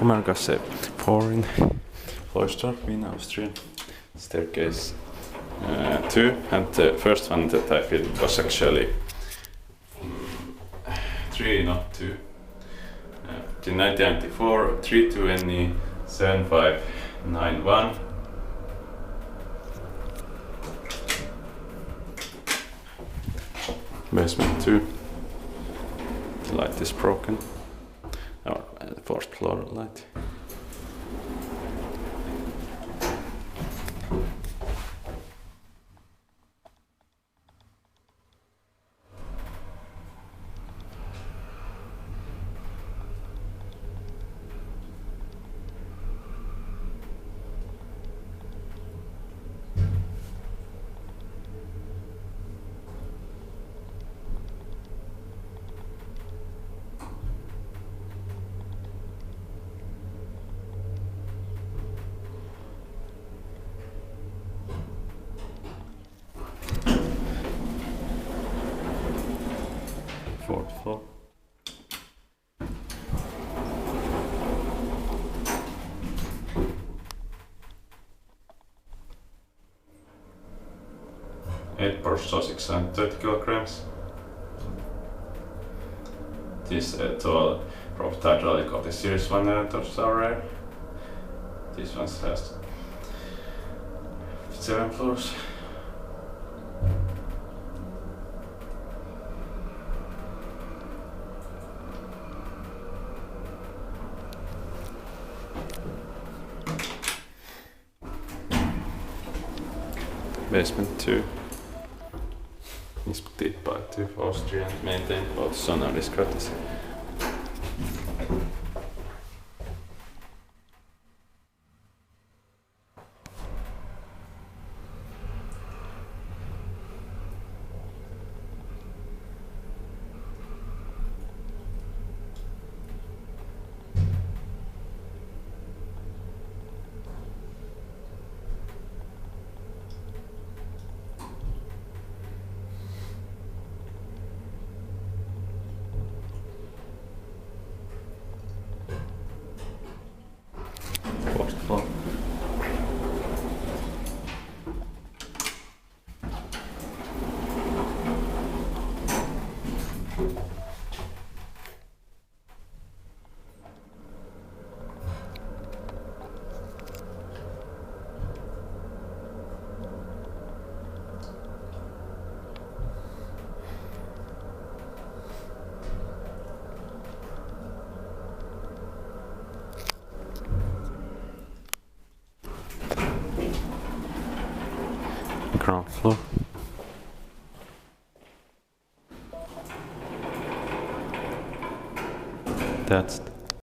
Kummergasse 4 in Floridsdorf, Vienna, Austria. Staircase 2, and the first one that I filmed was actually 3, not 2. In 1994, 32NE 7591. Basement 2. The light is broken. Or the fourth floor light. Fourth floor. Eight Porsche 630 kilograms. This tall prop hydraulic Otis series 1 elevators are rare. This one has 7 floors. Basement 2 is deep by 2 Austria and maintained both sonar discrepancy. Fourth floor. Ground floor. That's